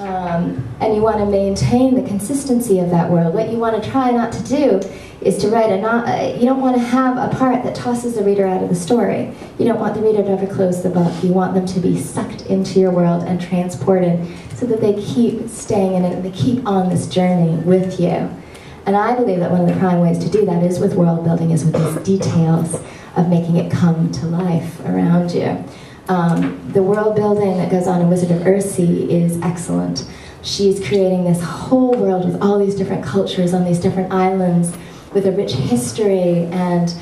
and you want to maintain the consistency of that world. What you want to try not to do is to write you don't want to have a part that tosses the reader out of the story. You don't want the reader to ever close the book. You want them to be sucked into your world and transported so that they keep staying in it and they keep on this journey with you. And I believe that one of the prime ways to do that is with world building, is with these details of making it come to life around you. The world building that goes on in Wizard of Earthsea is excellent. She's creating this whole world with all these different cultures on these different islands, with a rich history and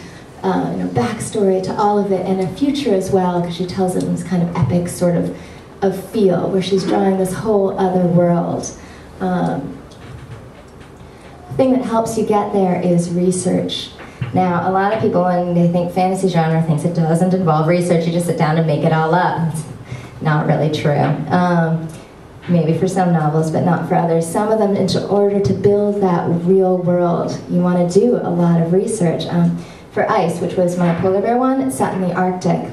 backstory to all of it, and a future as well, because she tells it in this kind of epic sort of feel, where she's drawing this whole other world. The thing that helps you get there is research. Now, a lot of people, when they think fantasy genre, thinks it doesn't involve research. You just sit down and make it all up. It's not really true. Maybe for some novels, but not for others. Some of them, in order to build that real world, you want to do a lot of research. For Ice, which was my polar bear one, it's set in the Arctic.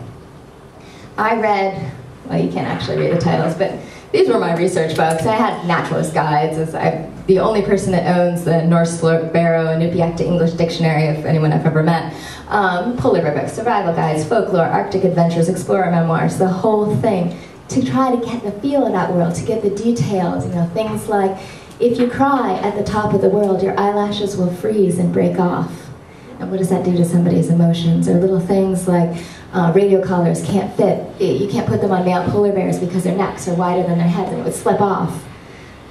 I read, well, you can't actually read the titles, but these were my research books. I had naturalist guides. I'm the only person that owns the Norse Barrow and Nupiaq to English dictionary, if anyone I've ever met. Polar bear books, survival guides, folklore, Arctic adventures, explorer memoirs, the whole thing, to try to get the feel of that world, to get the details, things like, if you cry at the top of the world, your eyelashes will freeze and break off. And what does that do to somebody's emotions? Or little things like radio collars can't fit. You can't put them on male polar bears because their necks are wider than their heads and it would slip off.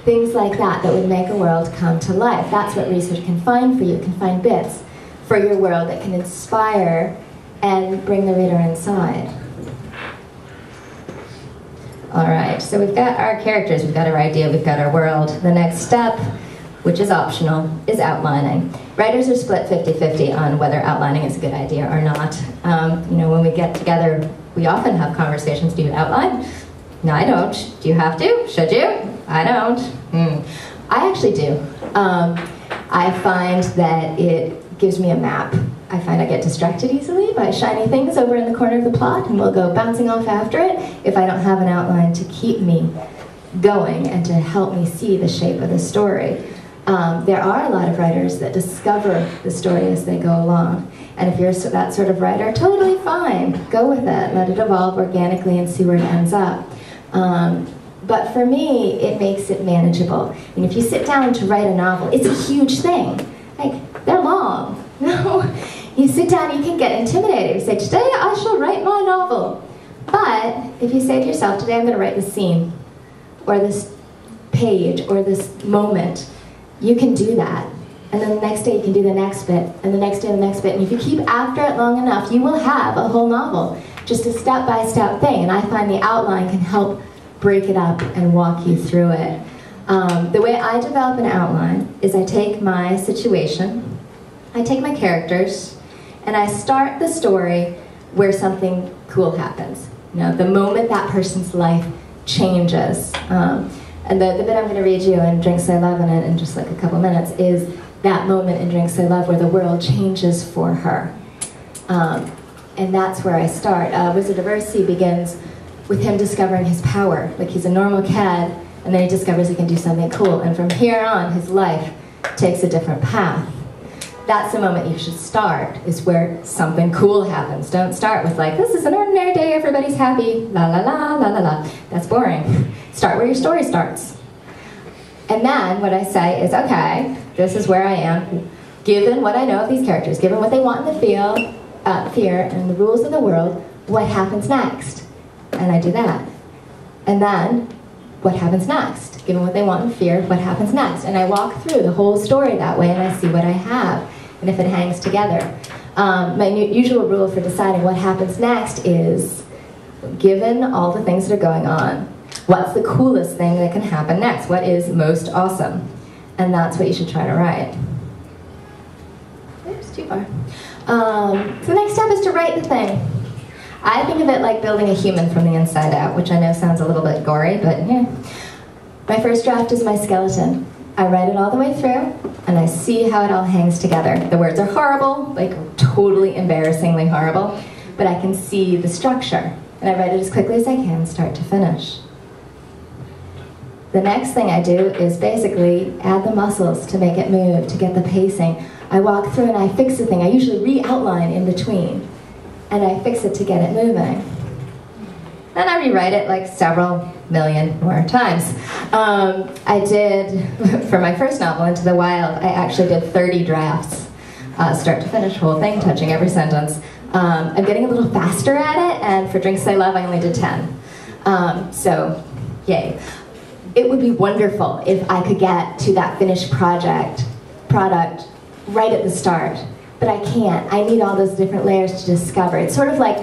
Things like that would make a world come to life. That's what research can find for you. It can find bits for your world that can inspire and bring the reader inside. All right, so we've got our characters, we've got our idea, we've got our world. The next step, which is optional, is outlining. Writers are split 50-50 on whether outlining is a good idea or not. When we get together, we often have conversations. Do you outline? No, I don't. Do you have to? Should you? I don't. I actually do. I find that it gives me a map. I find I get distracted easily by shiny things over in the corner of the plot, and we'll go bouncing off after it if I don't have an outline to keep me going and to help me see the shape of the story. There are a lot of writers that discover the story as they go along. And if you're that sort of writer, totally fine. Go with it. Let it evolve organically and see where it ends up. But for me, it makes it manageable. And if you sit down to write a novel, it's a huge thing. Like, they're long. You sit down, you can get intimidated. You say, today I shall write my novel. But if you say to yourself, today I'm going to write this scene, or this page, or this moment, you can do that. And then the next day you can do the next bit, and the next day the next bit. And if you keep after it long enough, you will have a whole novel. Just a step-by-step thing. And I find the outline can help break it up and walk you through it. The way I develop an outline is I take my situation, I take my characters, and I start the story where something cool happens. The moment that person's life changes. And the bit I'm going to read you in Drinks I Love in just like a couple minutes is that moment in Drinks I Love where the world changes for her. And that's where I start. Wizard of Earthsea begins with him discovering his power. Like, he's a normal kid, and then he discovers he can do something cool. And from here on, his life takes a different path. That's the moment you should start, is where something cool happens. Don't start with like, this is an ordinary day, everybody's happy, la la la, la la la. That's boring. Start where your story starts. And then what I say is, okay, this is where I am, given what I know of these characters, given what they want in the fear and the rules of the world, what happens next? And I do that. And then, what happens next? Given what they want in fear, what happens next? And I walk through the whole story that way, and I see what I have, and if it hangs together. My usual rule for deciding what happens next is, given all the things that are going on, what's the coolest thing that can happen next? What is most awesome? And that's what you should try to write. Oops, too far. So the next step is to write the thing. I think of it like building a human from the inside out, which I know sounds a little bit gory, but yeah. My first draft is my skeleton. I write it all the way through, and I see how it all hangs together. The words are horrible, like totally embarrassingly horrible, but I can see the structure, and I write it as quickly as I can, start to finish. The next thing I do is basically add the muscles to make it move, to get the pacing. I walk through and I fix the thing. I usually re-outline in between, and I fix it to get it moving. Then I rewrite it like several million more times. I did, for my first novel, Into the Wild, I actually did 30 drafts, start to finish, whole thing, touching every sentence. I'm getting a little faster at it, and for Drinks I Love, I only did 10. So, yay. It would be wonderful if I could get to that finished product right at the start, but I can't. I need all those different layers to discover. It's sort of like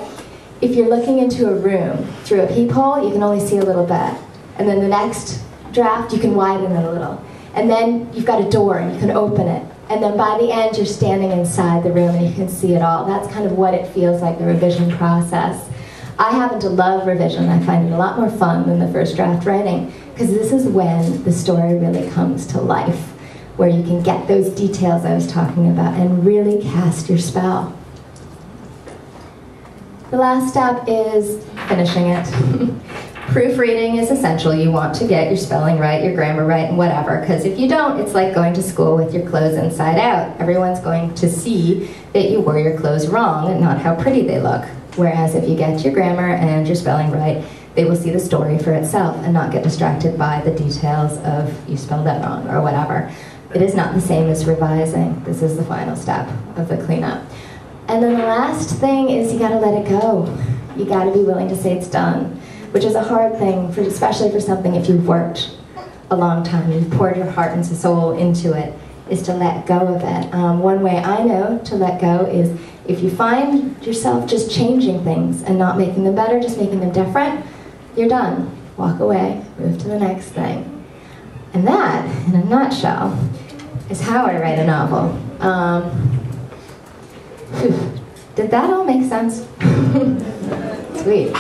if you're looking into a room through a peephole, you can only see a little bit. And then the next draft, you can widen it a little. And then you've got a door and you can open it. And then by the end, you're standing inside the room and you can see it all. That's kind of what it feels like, the revision process. I happen to love revision. I find it a lot more fun than the first draft writing, because this is when the story really comes to life, where you can get those details I was talking about and really cast your spell. The last step is finishing it. Proofreading is essential. You want to get your spelling right, your grammar right, and whatever, because if you don't, it's like going to school with your clothes inside out. Everyone's going to see that you wore your clothes wrong and not how pretty they look. Whereas if you get your grammar and your spelling right, they will see the story for itself and not get distracted by the details of you spelled that wrong or whatever. It is not the same as revising. This is the final step of the cleanup. And then the last thing is you gotta let it go. You gotta be willing to say it's done, which is a hard thing, especially for something if you've worked a long time, you've poured your heart and soul into it, is to let go of it. One way I know to let go is if you find yourself just changing things and not making them better, just making them different, you're done. Walk away, move to the next thing. And that, in a nutshell, is how I write a novel. Did that all make sense? Sweet.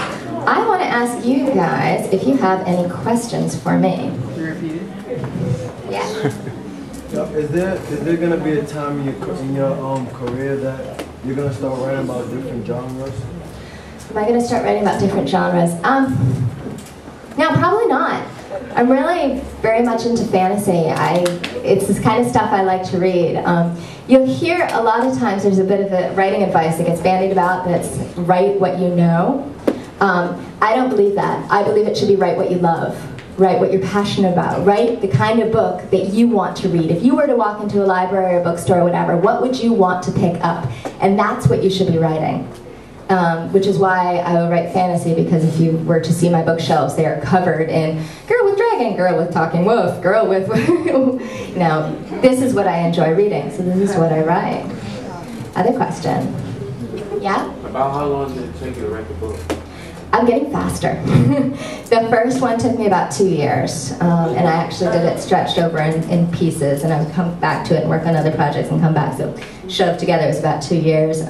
I want to ask you guys if you have any questions for me. Can you repeat it? Yeah. Is there gonna be a time in your career that you're gonna start writing about different genres? Am I going to start writing about different genres? No, probably not. I'm really very much into fantasy. It's this kind of stuff I like to read. You'll hear a lot of times there's a bit of a writing advice that gets bandied about that's write what you know. I don't believe that. I believe it should be write what you love. Write what you're passionate about. Write the kind of book that you want to read. If you were to walk into a library or a bookstore or whatever, what would you want to pick up? And that's what you should be writing. Which is why I will write fantasy, because if you were to see my bookshelves, they are covered in girl with dragon, girl with talking wolf, girl with... You know, this is what I enjoy reading, so this is what I write. Other question? Yeah? About how long did it take you to write the book? I'm getting faster. The first one took me about 2 years, and I actually did it stretched over in pieces, and I would come back to it and work on other projects and come back, so shoved together it was about 2 years.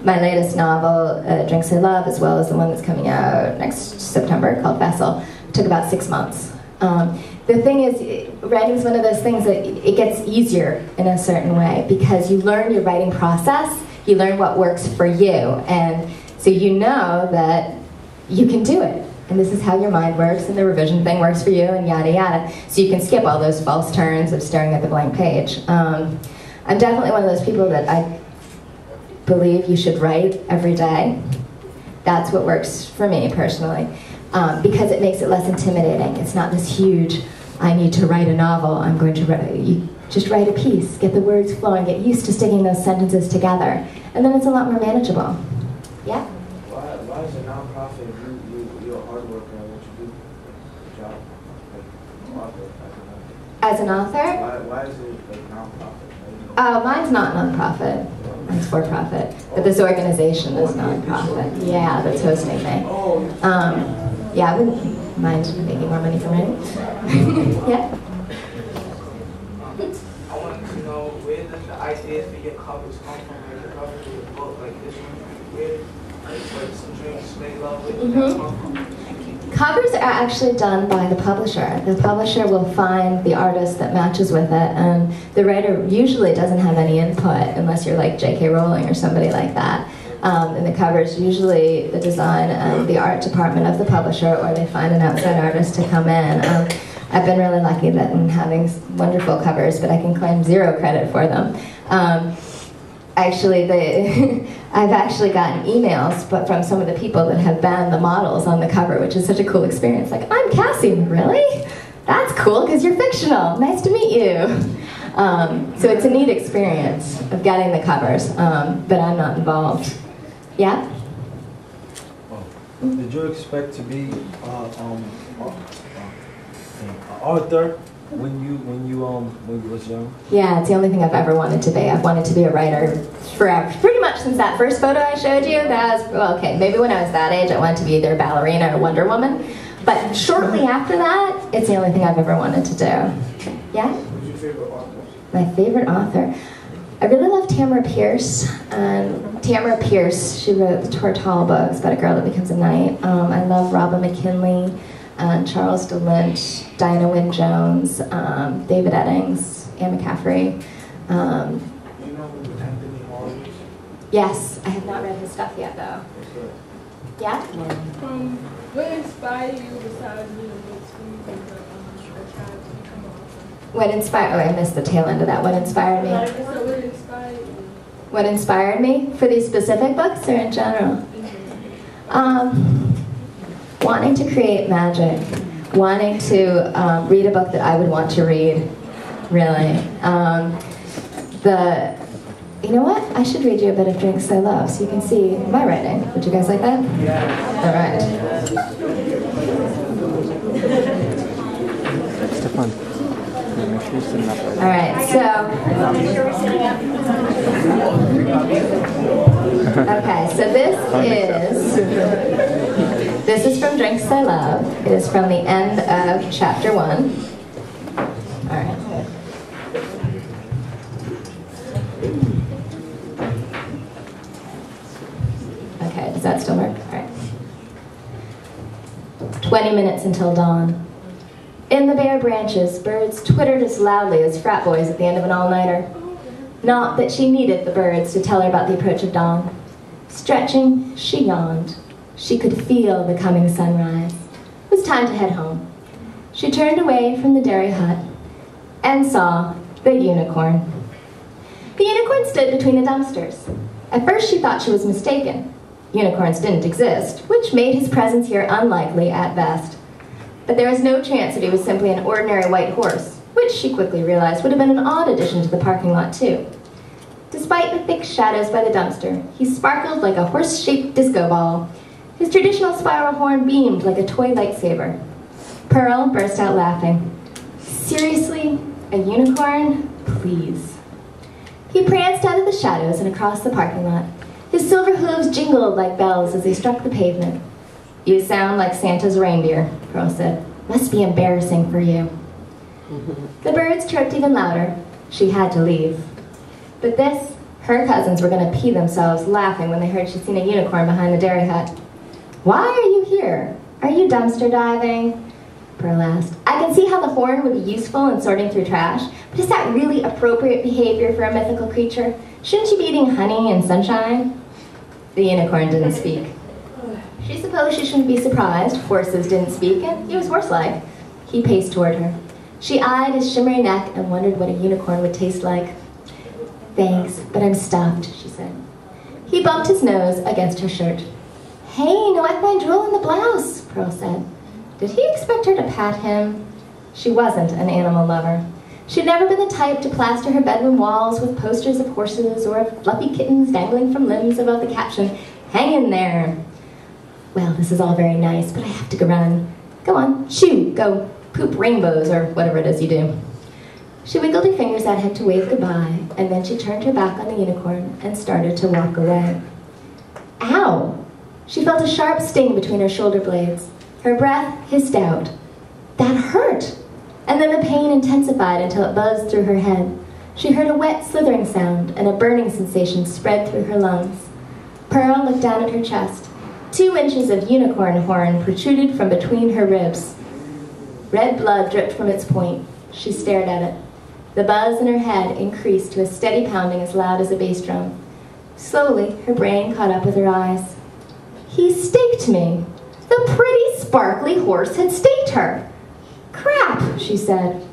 My latest novel, Drinks I Love, as well as the one that's coming out next September called Vessel, took about 6 months. The thing is, writing is one of those things that it gets easier in a certain way, because you learn your writing process, you learn what works for you, and so you know that you can do it. And this is how your mind works, and the revision thing works for you, and yada yada. So you can skip all those false turns of staring at the blank page. I'm definitely one of those people that I believe you should write every day. That's what works for me personally, because it makes it less intimidating. It's not this huge, I need to write a novel, I'm going to write. You just write a piece, get the words flowing, get used to sticking those sentences together, and then it's a lot more manageable. Yeah? Why is a nonprofit you're a hard worker at what you do? Job, like, As an author? Why is it a nonprofit? Oh, mine's not nonprofit. Mine's for profit. But this organization is nonprofit. Yeah, that's hosting me. Yeah, I wouldn't mind making more money from writing. Yeah? I wanted to know, where does the ideas for your covers come from? Where the cover for your book, like this one, where some drinks they love, where does that come from? Covers are actually done by the publisher. The publisher will find the artist that matches with it, and the writer usually doesn't have any input unless you're like J.K. Rowling or somebody like that. And the covers usually the design and the art department of the publisher, or they find an outside artist to come in. I've been really lucky that in having wonderful covers, but I can claim 0 credit for them. Actually, I've actually gotten emails but from some of the people that have been the models on the cover, which is such a cool experience. Like, I'm Cassie, really? That's cool, because you're fictional. Nice to meet you. So it's a neat experience of getting the covers, but I'm not involved. Yeah? Did you expect to be an author when you was young? Yeah, it's the only thing I've ever wanted to be. I've wanted to be a writer forever. Pretty much since that first photo I showed you. That was, well, okay, maybe when I was that age I wanted to be either a ballerina or Wonder Woman. But shortly after that, it's the only thing I've ever wanted to do. Yeah? Who's your favorite author? My favorite author. I really love Tamara Pierce. Tamara Pierce, she wrote the Tortall books about a girl that becomes a knight. I love Robin McKinley, Charles DeLynch, Diana Wynne Jones, David Eddings, Anne McCaffrey. You know who Anthony Hall is? Yes, I have not read his stuff yet though. Yeah? What inspired you besides reading books for you to try to become an author? What inspired, oh, I missed the tail end of that. What inspired me? So what inspired you? What inspired me for these specific books or in general? Wanting to create magic, wanting to read a book that I would want to read, really. You know what? I should read you a bit of Drinks I Love so you can see my writing. Would you guys like that? Yeah. All right. Stefan, make sure you sit up. All right, so. Okay, so this is from Drinks I Love. It is from the end of chapter 1. All right. Okay, does that still work? All right. 20 minutes until dawn. In the bare branches, birds twittered as loudly as frat boys at the end of an all-nighter. Not that she needed the birds to tell her about the approach of dawn. Stretching, she yawned. She could feel the coming sunrise. It was time to head home. She turned away from the dairy hut and saw the unicorn. The unicorn stood between the dumpsters. At first she thought she was mistaken. Unicorns didn't exist, which made his presence here unlikely at best. But there was no chance that he was simply an ordinary white horse, which she quickly realized would have been an odd addition to the parking lot too. Despite the thick shadows by the dumpster, he sparkled like a horse-shaped disco ball. His traditional spiral horn beamed like a toy lightsaber. Pearl burst out laughing. Seriously? A unicorn? Please. He pranced out of the shadows and across the parking lot. His silver hooves jingled like bells as they struck the pavement. You sound like Santa's reindeer, Pearl said. Must be embarrassing for you. The birds chirped even louder. She had to leave. But her cousins were going to pee themselves laughing when they heard she'd seen a unicorn behind the dairy hut. Why are you here? Are you dumpster diving? Pearl asked. I can see how the horn would be useful in sorting through trash, but is that really appropriate behavior for a mythical creature? Shouldn't you be eating honey and sunshine? The unicorn didn't speak. She supposed she shouldn't be surprised. Horses didn't speak, and he was horse-like. He paced toward her. She eyed his shimmery neck and wondered what a unicorn would taste like. Thanks, but I'm stuffed, she said. He bumped his nose against her shirt. Hey, no equine drool in the blouse, Pearl said. Did he expect her to pat him? She wasn't an animal lover. She'd never been the type to plaster her bedroom walls with posters of horses or of fluffy kittens dangling from limbs above the caption, Hang in there. Well, this is all very nice, but I have to go run. Go on, shoo, go poop rainbows or whatever it is you do. She wiggled her fingers at him to wave goodbye, and then she turned her back on the unicorn and started to walk away. Ow! She felt a sharp sting between her shoulder blades. Her breath hissed out. That hurt! And then the pain intensified until it buzzed through her head. She heard a wet slithering sound, and a burning sensation spread through her lungs. Pearl looked down at her chest. 2 inches of unicorn horn protruded from between her ribs. Red blood dripped from its point. She stared at it. The buzz in her head increased to a steady pounding as loud as a bass drum. Slowly, her brain caught up with her eyes. He staked me. The pretty, sparkly horse had staked her. Crap! Rap, she said.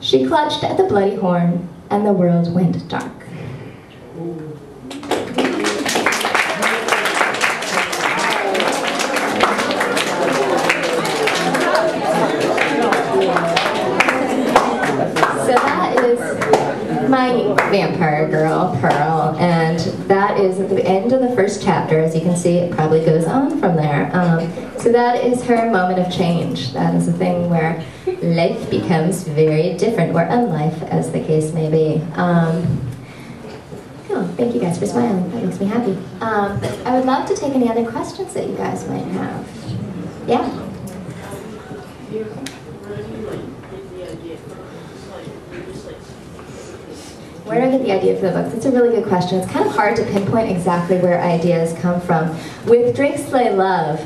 She clutched at the bloody horn, and the world went dark. So that is my vampire girl, Pearl, and that is at the end of the first chapter. As you can see, it probably goes on from there. So that is her moment of change. That is a thing where life becomes very different, or unlife, as the case may be. Oh, thank you guys for smiling. That makes me happy. I would love to take any other questions that you guys might have. Yeah? Where do I get the idea for the book? That's a really good question. It's kind of hard to pinpoint exactly where ideas come from. With Drink, Slay, Love,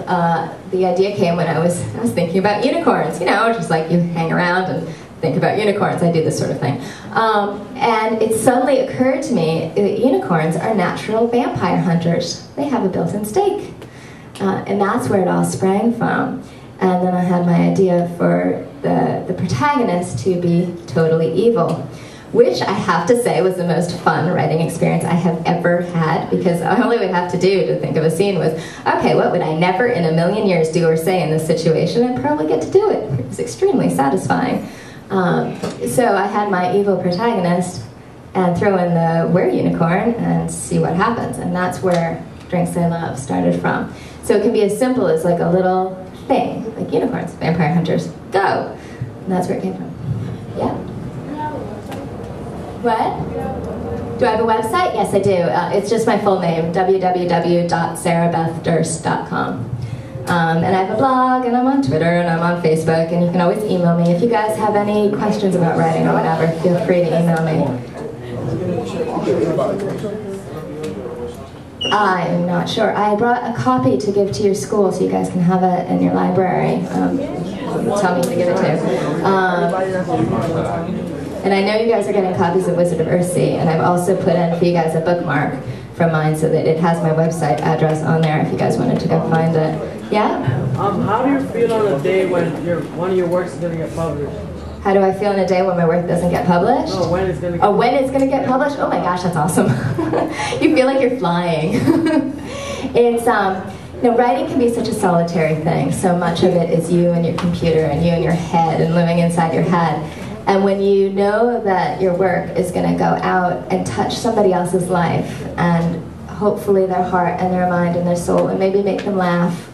the idea came when I was thinking about unicorns. You know, just like you hang around and think about unicorns. I do this sort of thing. And it suddenly occurred to me that unicorns are natural vampire hunters. They have a built-in stake. And that's where it all sprang from. And then I had my idea for the protagonist to be totally evil, which I have to say was the most fun writing experience I have ever had, because all I would have to do to think of a scene was, okay, what would I never in a million years do or say in this situation, and probably get to do it. It was extremely satisfying. So I had my evil protagonist and throw in the were-unicorn and see what happens, and that's where Drink, Slay, Love started from. So it can be as simple as like a little thing, like unicorns, vampire hunters, go! And that's where it came from. Yeah? What? Do I have a website? Yes, I do. It's just my full name, www.sarahbethdurst.com. And I have a blog, and I'm on Twitter, and I'm on Facebook, and you can always email me. If you guys have any questions about writing or whatever, feel free to email me. I'm not sure. I brought a copy to give to your school so you guys can have it in your library. Tell me to give it to. And I know you guys are getting copies of Wizard of Earthsea, and I've also put in for you guys a bookmark from mine so that it has my website address on there if you guys wanted to go find it. Yeah? How do you feel on a day when one of your works is going to get published? How do I feel on a day when my work doesn't get published? No, when it's going to get when it's going to get published? Oh my gosh, that's awesome. You feel like you're flying. It's, you know, writing can be such a solitary thing. So much of it is you and your computer and you and your head and living inside your head. And when you know that your work is going to go out and touch somebody else's life, and hopefully their heart and their mind and their soul, and maybe make them laugh,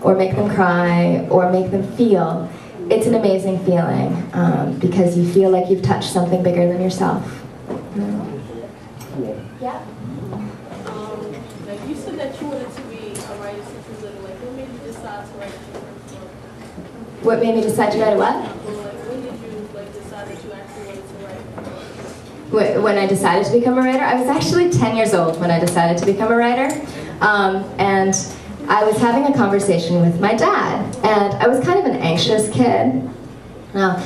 or make them cry, or make them feel, it's an amazing feeling, because you feel like you've touched something bigger than yourself. Yeah? Like you said that you wanted to be a writer since you were little. Like, what made you decide to write your first book? What made me decide to write a what? When I decided to become a writer, I was actually 10 years old when I decided to become a writer. And I was having a conversation with my dad, and I was kind of an anxious kid. And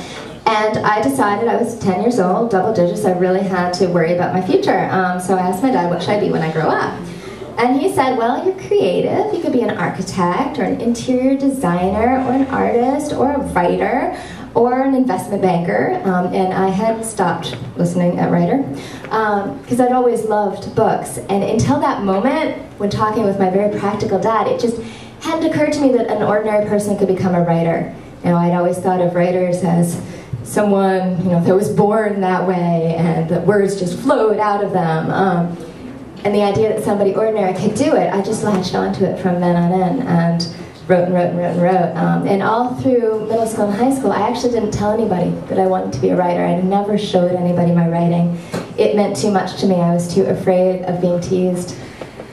I decided, I was 10 years old, double digits, I really had to worry about my future. So I asked my dad, what should I be when I grow up? And he said, well, you're creative. You could be an architect, or an interior designer, or an artist, or a writer, or an investment banker. And I had stopped listening at writer, because I'd always loved books. And until that moment, when talking with my very practical dad, it just hadn't occurred to me that an ordinary person could become a writer. You know, I'd always thought of writers as someone, you know, that was born that way, and the words just flowed out of them. And the idea that somebody ordinary could do it, I just latched onto it from then on in, and wrote and wrote and wrote and wrote. And all through middle school and high school, I actually didn't tell anybody that I wanted to be a writer. I never showed anybody my writing. It meant too much to me. I was too afraid of being teased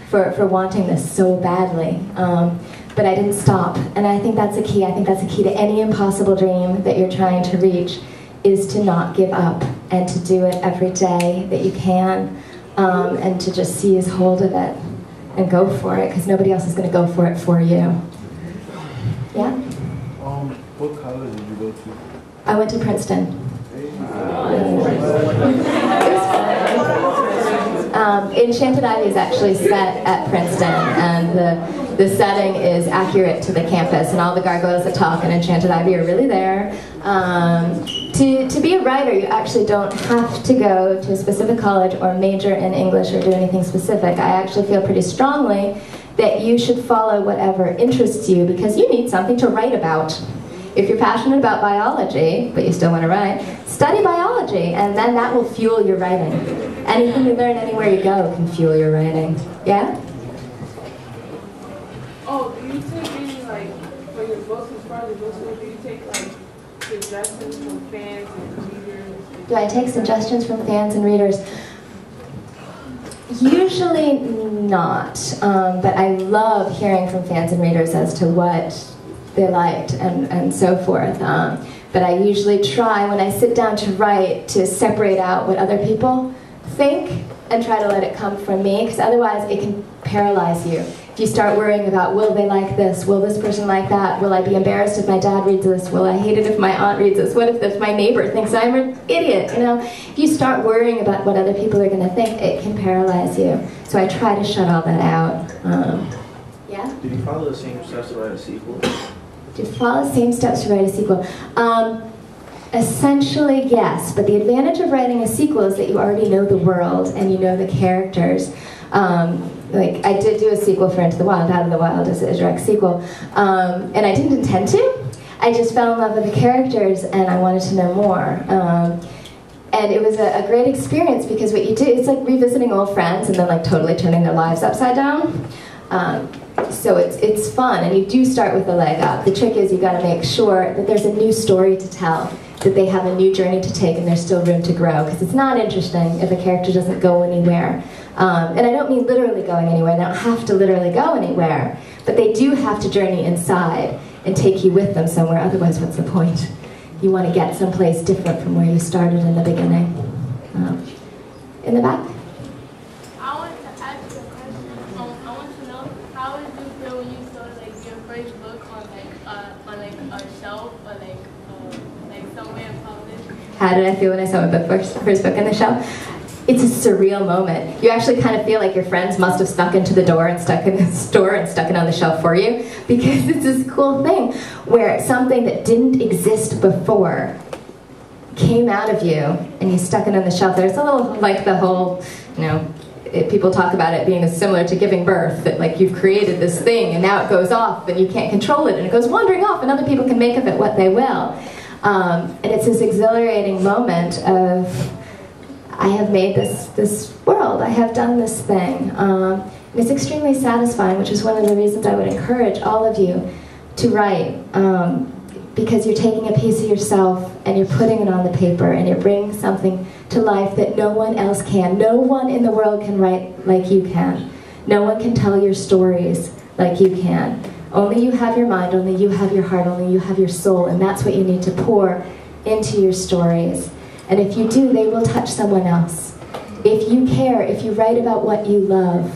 for wanting this so badly. But I didn't stop, and I think that's the key. I think that's the key to any impossible dream that you're trying to reach, is to not give up, and to do it every day that you can, and to just seize hold of it and go for it, because nobody else is going to go for it for you. Yeah? What college did you go to? I went to Princeton. Enchanted Ivy is actually set at Princeton, and the setting is accurate to the campus, and all the gargoyles that talk in Enchanted Ivy are really there. To be a writer, you actually don't have to go to a specific college or major in English or do anything specific. I actually feel pretty strongly that you should follow whatever interests you, because you need something to write about. If you're passionate about biology, but you still want to write, study biology, and then that will fuel your writing. Anything you learn anywhere you go can fuel your writing. Yeah? Oh, do you take any, like, for your books, as far as the books go, do you take, like, suggestions from fans and readers? Do I take suggestions from fans and readers? Usually not, but I love hearing from fans and readers as to what they liked and so forth. But I usually try, when I sit down to write, to separate out what other people think and try to let it come from me, because otherwise it can paralyze you. If you start worrying about, will they like this? Will this person like that? Will I be embarrassed if my dad reads this? Will I hate it if my aunt reads this? What if my neighbor thinks I'm an idiot? You know, if you start worrying about what other people are going to think, it can paralyze you. So I try to shut all that out. Yeah? Did you follow the same steps to write a sequel? To follow the same steps to write a sequel? Essentially, yes. But the advantage of writing a sequel is that you already know the world and you know the characters. Like, I did do a sequel for Into the Wild, Out of the Wild as a direct sequel. And I didn't intend to. I just fell in love with the characters and I wanted to know more. And it was a great experience, because what you do, it's like revisiting old friends and then like totally turning their lives upside down. So it's fun, and you do start with a leg up. The trick is you got to make sure that there's a new story to tell, that they have a new journey to take, and there's still room to grow, because it's not interesting if a character doesn't go anywhere. And I don't mean literally going anywhere. They don't have to literally go anywhere, but they do have to journey inside and take you with them somewhere. Otherwise, what's the point? You want to get someplace different from where you started in the beginning. In the back? I want to ask you a question. I want to know, how did you feel when you saw like your first book on a shelf or like somewhere published? How did I feel when I saw my first book on the shelf? It's a surreal moment. You actually kind of feel like your friends must have snuck into the door and stuck in the store and stuck it on the shelf for you, because it's this cool thing where something that didn't exist before came out of you and you stuck it on the shelf. There's a little like the whole, you know, people talk about it being similar to giving birth, that like you've created this thing and now it goes off and you can't control it and it goes wandering off and other people can make of it what they will. And it's this exhilarating moment of, I have made this world, I have done this thing. And it's extremely satisfying, which is one of the reasons I would encourage all of you to write, because you're taking a piece of yourself and you're putting it on the paper and you're bringing something to life that no one else can. No one in the world can write like you can. No one can tell your stories like you can. Only you have your mind, only you have your heart, only you have your soul, and that's what you need to pour into your stories. And if you do, they will touch someone else. If you care, if you write about what you love,